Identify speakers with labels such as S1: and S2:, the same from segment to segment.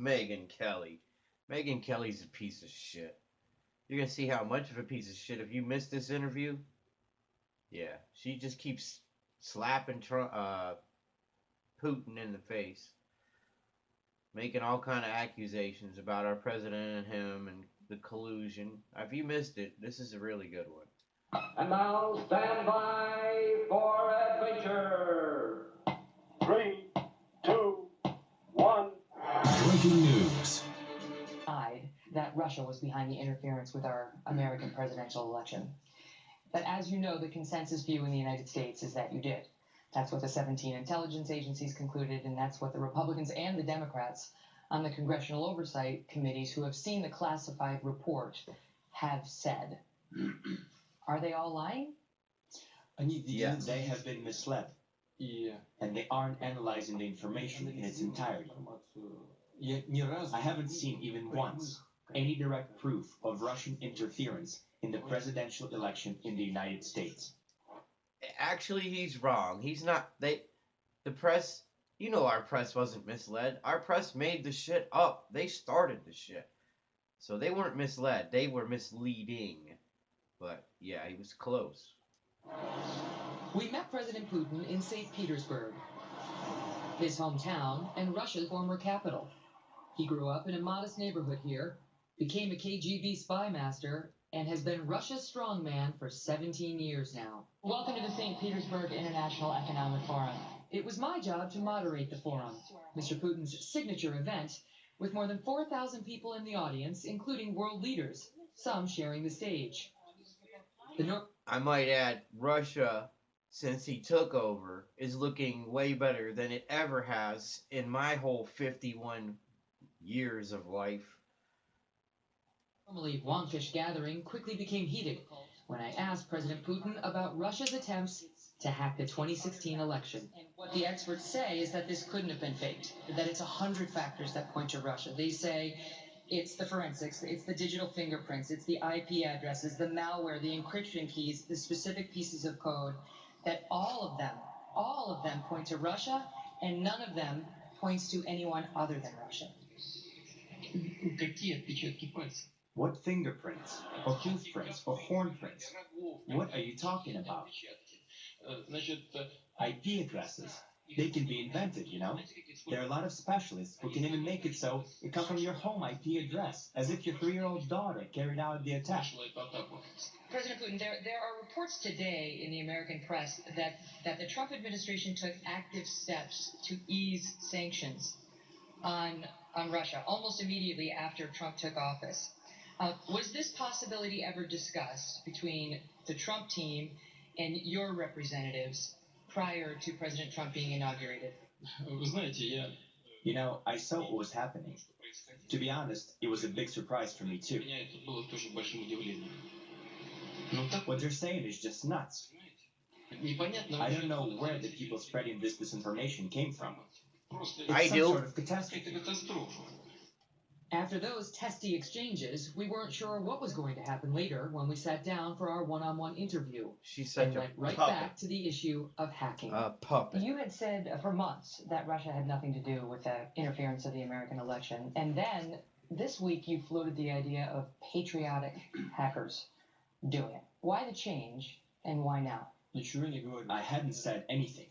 S1: Megyn Kelly. Megyn Kelly's a piece of shit. You're gonna see how much of a piece of shit if you miss this interview. Yeah, she just keeps slapping Putin in the face, making all kind of accusations about our president and him and the collusion. If you missed it, this is a really good one.
S2: And now stand by for adventure. 3, 2, 1.
S3: Breaking news.
S4: That Russia was behind the interference with our American presidential election. But as you know, the consensus view in the United States is that you did. That's what the 17 intelligence agencies concluded, and that's what the Republicans and the Democrats on the congressional oversight committees who have seen the classified report have said. Are they all lying?
S5: Yes. They have been misled. Yeah. And they aren't analyzing the information in its entirety. I haven't seen even once any direct proof of Russian interference in the presidential election in the United States.
S1: Actually, he's wrong. He's not. The press, our press wasn't misled. Our press made the shit up. They started the shit. So they weren't misled. They were misleading. But yeah, he was close.
S4: We met President Putin in St Petersburg, his hometown and Russia's former capital. He grew up in a modest neighborhood here, became a KGB spy master, and has been Russia's strongman for 17 years now. Welcome to the St. Petersburg International Economic Forum. It was my job to moderate the forum, Mr. Putin's signature event, with more than 4,000 people in the audience, including world leaders, some sharing the stage.
S1: I might add, Russia, since he took over, is looking way better than it ever has in my whole 51 years of life.
S4: Normally wonkish gathering quickly became heated when I asked President Putin about Russia's attempts to hack the 2016 election. What the experts say is that this couldn't have been faked, that it's 100 factors that point to Russia. They say it's the forensics, it's the digital fingerprints, it's the IP addresses, the malware, the encryption keys, the specific pieces of code, that all of them point to Russia, and none of them points to anyone other than Russia.
S5: What fingerprints, or hoof prints, or horn prints? What are you talking about? IP addresses. They can be invented, There are a lot of specialists who can even make it so it comes from your home IP address, as if your 3-year-old daughter carried out the attack.
S4: President Putin, there are reports today in the American press that the Trump administration took active steps to ease sanctions on Russia almost immediately after Trump took office. Was this possibility ever discussed between the Trump team and your representatives prior to President Trump being inaugurated?
S5: I saw what was happening. To be honest, it was a big surprise for me too. What they're saying is just nuts. I don't know where the people spreading this disinformation came from. It's some sort of catastrophe.
S4: After those testy exchanges, we weren't sure what was going to happen later when we sat down for our one-on-one interview.
S1: She's such
S4: and went right back to the issue of hacking.
S1: A puppet.
S4: You had said for months that Russia had nothing to do with the interference of the American election, and then this week you floated the idea of patriotic hackers doing it. Why the change, and why now?
S5: I hadn't said anything.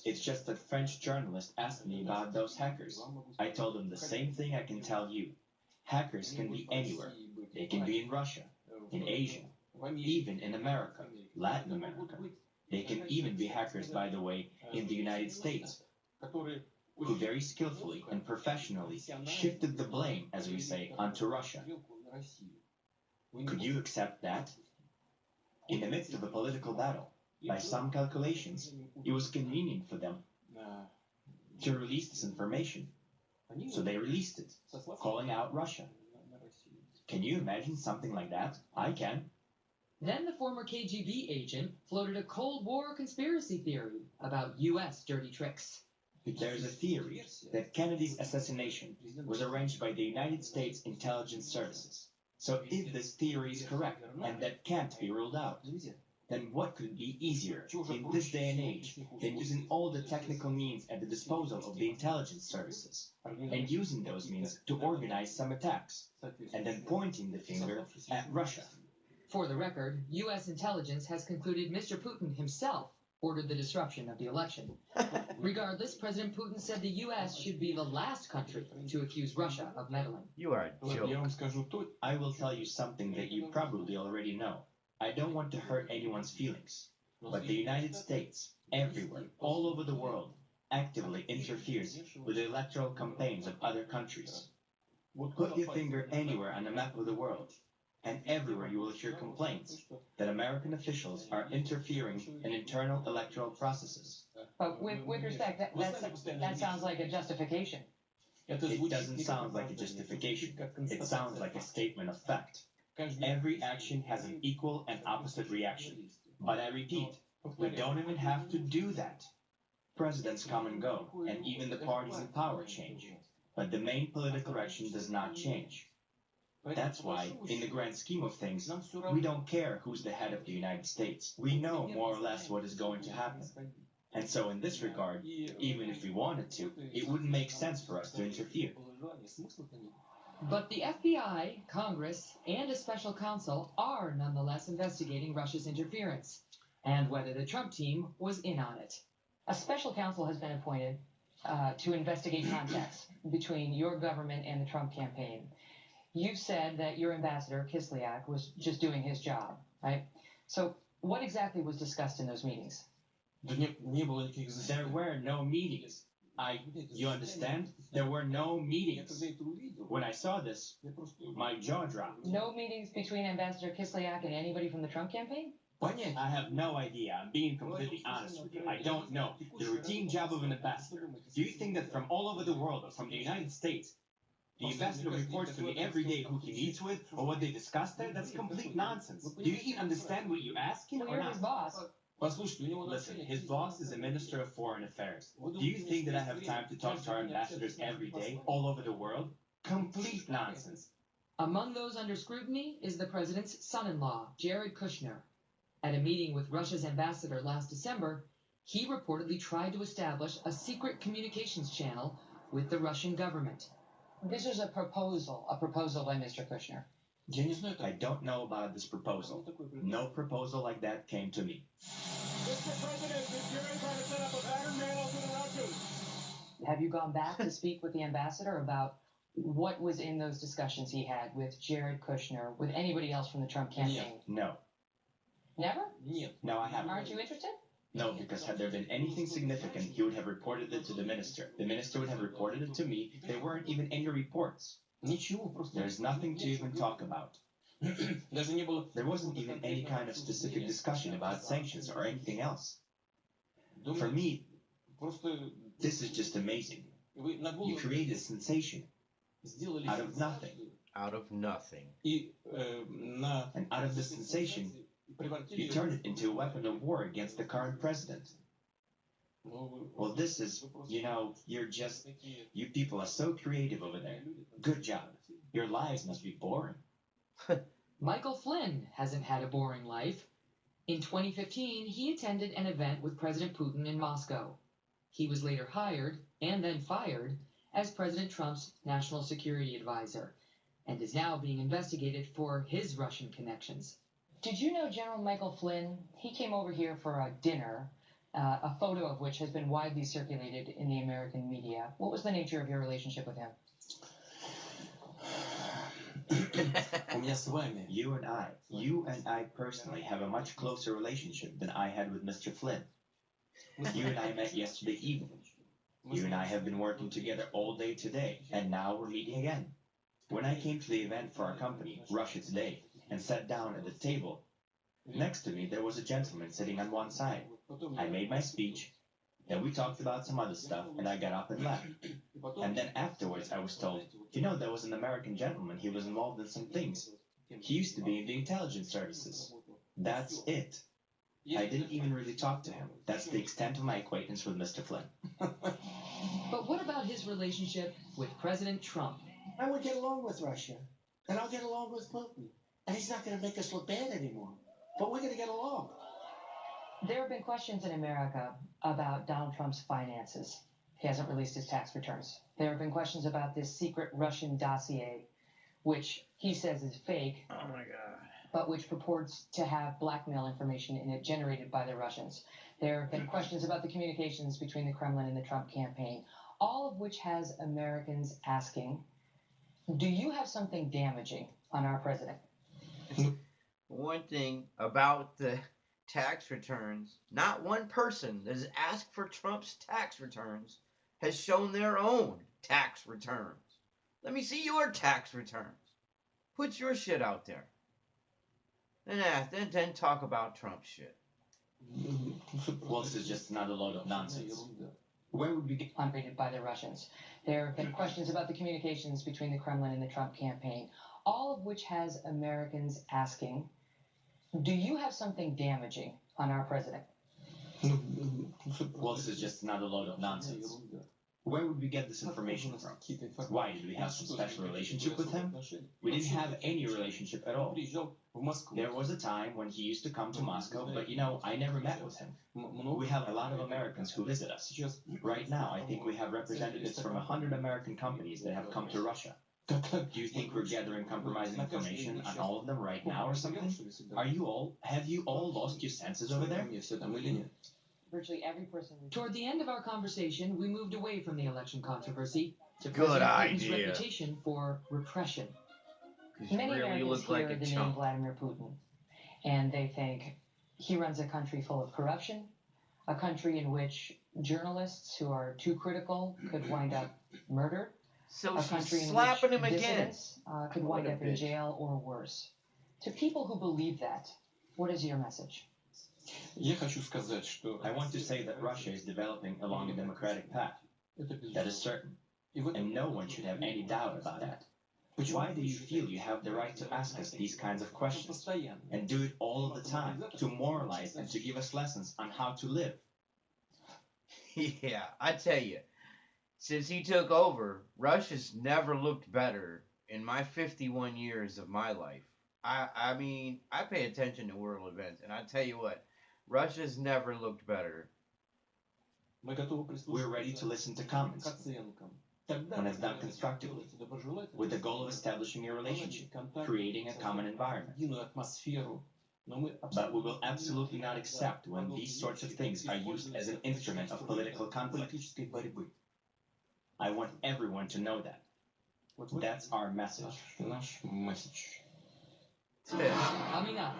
S5: It's just that French journalist asked me about those hackers. I told them the same thing I can tell you. Hackers can be anywhere. They can be in Russia, in Asia, even in America, Latin America. They can even be hackers, by the way, in the United States, who very skillfully and professionally shifted the blame, as we say, onto Russia. Could you accept that? In the midst of a political battle, by some calculations, it was convenient for them to release this information. So they released it, calling out Russia. Can you imagine something like that? I can.
S4: Then the former KGB agent floated a Cold War conspiracy theory about U.S. dirty tricks.
S5: There's a theory that Kennedy's assassination was arranged by the United States intelligence services. So if this theory is correct, and that can't be ruled out, then what could be easier in this day and age than using all the technical means at the disposal of the intelligence services and using those means to organize some attacks and then pointing the finger at Russia?
S4: For the record, U.S. intelligence has concluded Mr. Putin himself ordered the disruption of the election. Regardless, President Putin said the U.S. should be the last country to accuse Russia of meddling.
S1: You are a joke.
S5: I will tell you something that you probably already know. I don't want to hurt anyone's feelings, but the United States, everywhere, all over the world, actively interferes with the electoral campaigns of other countries. Put your finger anywhere on the map of the world, and everywhere you will hear complaints that American officials are interfering in internal electoral processes.
S4: But with respect, that sounds like a justification.
S5: It doesn't sound like a justification. It sounds like a statement of fact. Every action has an equal and opposite reaction. But I repeat, we don't even have to do that. Presidents come and go, and even the parties in power change. But the main political direction does not change. That's why, in the grand scheme of things, we don't care who's the head of the United States. We know more or less what is going to happen. And so in this regard, even if we wanted to, it wouldn't make sense for us to interfere.
S4: But the FBI, Congress, and a special counsel are nonetheless investigating Russia's interference, and whether the Trump team was in on it. A special counsel has been appointed to investigate contacts between your government and the Trump campaign. You've said that your ambassador, Kislyak, was just doing his job, right? So what exactly was discussed in those meetings?
S5: There were no meetings. You understand? There were no meetings. When I saw this, my jaw dropped.
S4: No meetings between Ambassador Kislyak and anybody from the Trump campaign?
S5: I have no idea. I'm being completely honest with you. I don't know. The routine job of an ambassador. Do you think that from all over the world, or from the United States, the ambassador reports to me every day who he meets with or what they discuss there? That's complete nonsense. Do you even understand what you're asking
S4: Well,
S5: or
S4: you're
S5: not?
S4: his boss.
S5: Listen, his boss is a minister of foreign affairs. Do you think that I have time to talk to our ambassadors every day, all over the world? Complete nonsense.
S4: Among those under scrutiny is the president's son-in-law, Jared Kushner. At a meeting with Russia's ambassador last December, he reportedly tried to establish a secret communications channel with the Russian government. This was a proposal by Mr. Kushner.
S5: I don't know about this proposal. No proposal like that came to me.
S2: Mr. President, did Jerry try to set up a pattern mail to the Russians?
S4: Have you gone back to speak with the ambassador about what was in those discussions he had with Jared Kushner, with anybody else from the Trump campaign?
S5: No.
S4: Never?
S5: No, I haven't.
S4: Aren't you interested?
S5: No, because had there been anything significant, he would have reported it to the minister. The minister would have reported it to me. There weren't even any reports. There's nothing to even talk about. There wasn't even any kind of specific discussion about sanctions or anything else. For me, this is just amazing. You created a sensation out of nothing.
S1: Out of nothing.
S5: And out of the sensation, you turned it into a weapon of war against the current president. Well, this is, you people are so creative over there. Good job. Your lives must be boring.
S4: Michael Flynn hasn't had a boring life. In 2015, he attended an event with President Putin in Moscow. He was later hired, and then fired, as President Trump's national security advisor, and is now being investigated for his Russian connections. Did you know General Michael Flynn? He came over here for a dinner, a photo of which has been widely circulated in the American media. What was the nature of your relationship with him?
S5: You and I personally have a much closer relationship than I had with Mr. Flynn. You and I met yesterday evening. You and I have been working together all day today, and now we're meeting again. When I came to the event for our company, Russia Today, and sat down at the table, next to me there was a gentleman sitting on one side. I made my speech, then we talked about some other stuff, and I got up and left. And then afterwards I was told, there was an American gentleman, he was involved in some things. He used to be in the intelligence services. That's it. I didn't even really talk to him. That's the extent of my acquaintance with Mr. Flynn.
S4: But what about his relationship with President Trump?
S6: I would get along with Russia, and I'll get along with Putin. And he's not going to make us look bad anymore. But we're going to get along.
S4: There have been questions in America about Donald Trump's finances. He hasn't released his tax returns. There have been questions about this secret Russian dossier, which he says is fake.
S1: Oh my God.
S4: But which purports to have blackmail information in it generated by the Russians. There have been questions about the communications between the Kremlin and the Trump campaign, all of which has Americans asking, do you have something damaging on our president?
S1: One thing about the tax returns, not one person that has asked for Trump's tax returns has shown their own tax returns. Let me see your tax returns. Put your shit out there. Then talk about Trump shit.
S5: Well, this is just another load of nonsense. Where would we get
S4: Unrated by the Russians. There have been questions about the communications between the Kremlin and the Trump campaign, all of which has Americans asking, do you have something damaging on our president?
S5: Well, this is just another load of nonsense. Where would we get this information from? Why, did we have some special relationship with him? We didn't have any relationship at all. There was a time when he used to come to Moscow, but I never met with him. We have a lot of Americans who visit us. Right now, I think we have representatives from 100 American companies that have come to Russia. Do you think we're gathering compromising information on all of them right now or something? Have you all lost your senses over there?
S4: Virtually every person. Toward the end of our conversation, we moved away from the election controversy to
S1: Good
S4: President Putin's
S1: idea.
S4: reputation for repression.
S1: Because you
S4: Many
S1: really
S4: Americans
S1: look like
S4: hear
S1: a
S4: the name
S1: chump.
S4: Vladimir Putin, and they think he runs a country full of corruption, a country in which journalists who are too critical could wind up murdered,
S1: So
S4: a
S1: she's
S4: country in
S1: slapping
S4: which
S1: him again.
S4: dissidents could wind
S1: What a
S4: up in
S1: bitch.
S4: jail or worse. To people who believe that, what is your message?
S5: I want to say that Russia is developing along a democratic path. That is certain. And no one should have any doubt about that. Why do you feel you have the right to ask us these kinds of questions and do it all of the time, to moralize and to give us lessons on how to live?
S1: Yeah, I tell you, since he took over, Russia's never looked better in my 51 years of my life. I mean, I pay attention to world events, and I tell you what, Russia's never looked better.
S5: We're ready to listen to comments when it's done constructively, with the goal of establishing a relationship, creating a common environment. But we will absolutely not accept when these sorts of things are used as an instrument of political conflict. I want everyone to know that. That's our message.
S1: That's it.
S4: Coming up.